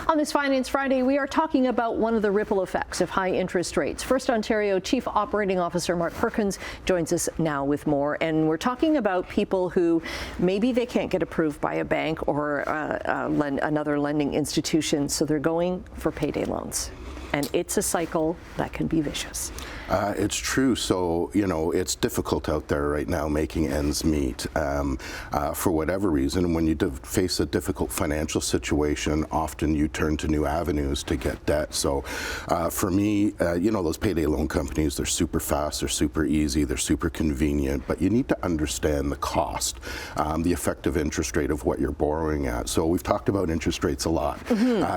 On this Finance Friday, we are talking about one of the ripple effects of high interest rates. FirstOntario Chief Operating Officer Mark Perkins joins us now with more. And we're talking about people who maybe they can't get approved by a bank or another lending institution, so they're going for payday loans. And it's a cycle that can be vicious. It's true. So, it's difficult out there right now making ends meet for whatever reason. When you face a difficult financial situation, often you turn to new avenues to get debt. So for me, those payday loan companies, they're super fast, they're super easy, they're super convenient, but you need to understand the cost, the effective interest rate of what you're borrowing at. So we've talked about interest rates a lot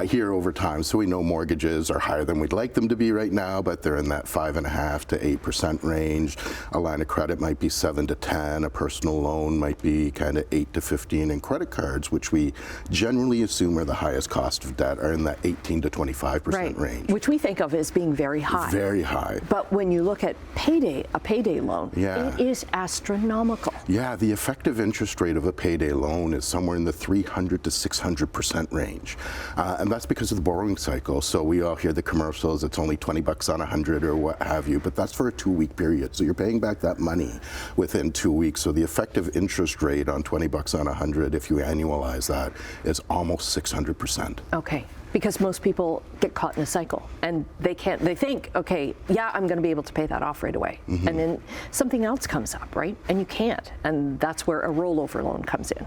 here over time. So we know mortgages are higher than we'd like them to be right now, but they're in that 5.5% to 8% range. A line of credit might be 7 to 10. A personal loan might be kind of 8 to 15. And credit cards, which we generally assume are the highest cost of debt, are in that 18 to 25% range. Which we think of as being very high. Very high. But when you look at a payday loan, it is astronomical. Yeah, the effective interest rate of a payday loan is somewhere in the 300 to 600% range. And that's because of the borrowing cycle. So we all hear the commercials, it's only $20 on 100 or what have you, but that's for a 2-week period. So you're paying back that money within 2 weeks. So the effective interest rate on $20 on 100, if you annualize that, is almost 600%. Okay. Because most people get caught in a cycle and they think, okay, yeah, I'm going to be able to pay that off right away. And then something else comes up, right? And you can't. And that's where a rollover loan comes in.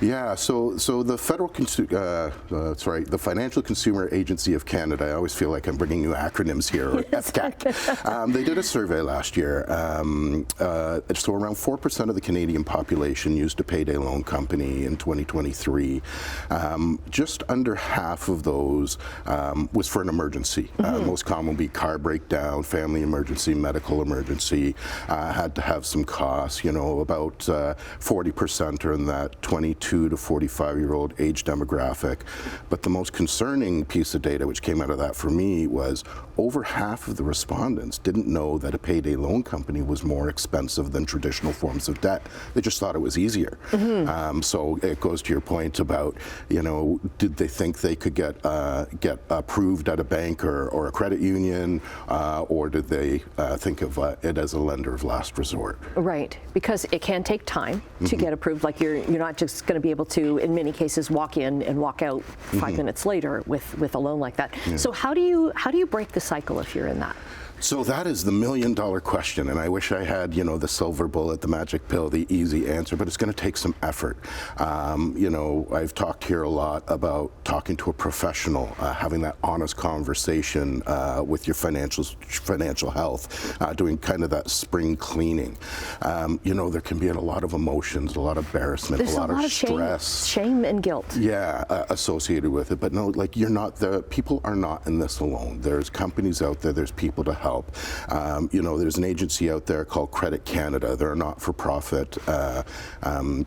Yeah, so the the Financial Consumer Agency of Canada, I always feel like I'm bringing new acronyms here, or FCAC. They did a survey last year. So around 4% of the Canadian population used a payday loan company in 2023. Just under half of those was for an emergency. Most common would be car breakdown, family emergency, medical emergency, had to have some costs. About 40% are in that 22 to 45-year-old age demographic. But the most concerning piece of data which came out of that for me was over half of the respondents didn't know that a payday loan company was more expensive than traditional forms of debt. They just thought it was easier. So it goes to your point about, did they think they could get approved at a bank or a credit union, or did they think of it as a lender of last resort? Right, because it can take time to get approved. Like you're not just going to be able to, in many cases, walk in and walk out 5 minutes later with a loan like that. So how do you break the cycle if you're in that? So that is the million-dollar question, and I wish I had, the silver bullet, the magic pill, the easy answer, but it's going to take some effort. I've talked here a lot about talking to a professional, having that honest conversation with your financial health, doing kind of that spring cleaning. There can be a lot of emotions, a lot of embarrassment, There's a lot of stress. Shame and guilt. Yeah, associated with it. But no, people are not in this alone. There's companies out there, there's people to help. There's an agency out there called Credit Canada. They're a not-for-profit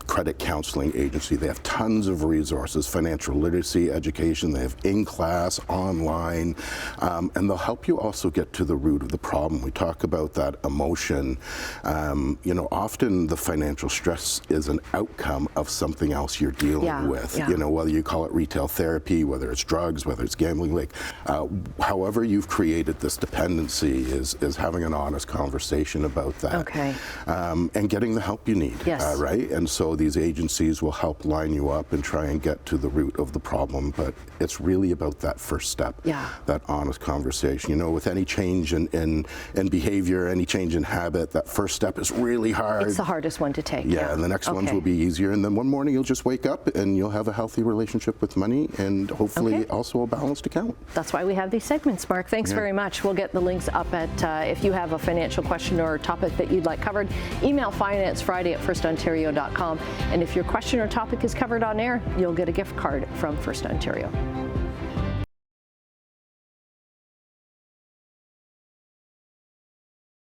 credit counseling agency. They have tons of resources, financial literacy, education. They have in-class, online, and they'll help you also get to the root of the problem. We talk about that emotion. Often the financial stress is an outcome of something else you're dealing with. Whether you call it retail therapy, whether it's drugs, whether it's gambling, however you've created this dependency is having an honest conversation about that. And getting the help you need, right? And so these agencies will help line you up and try and get to the root of the problem, but it's really about that first step, that honest conversation. With any change in behavior, any change in habit, that first step is really hard. It's the hardest one to take. And the next ones will be easier, and then one morning you'll just wake up and you'll have a healthy relationship with money and hopefully also a balanced account. That's why we have these segments, Mark. Thanks very much. We'll get the links up at, if you have a financial question or topic that you'd like covered, email financefriday@firstontario.com. And if your question or topic is covered on air, you'll get a gift card from First Ontario.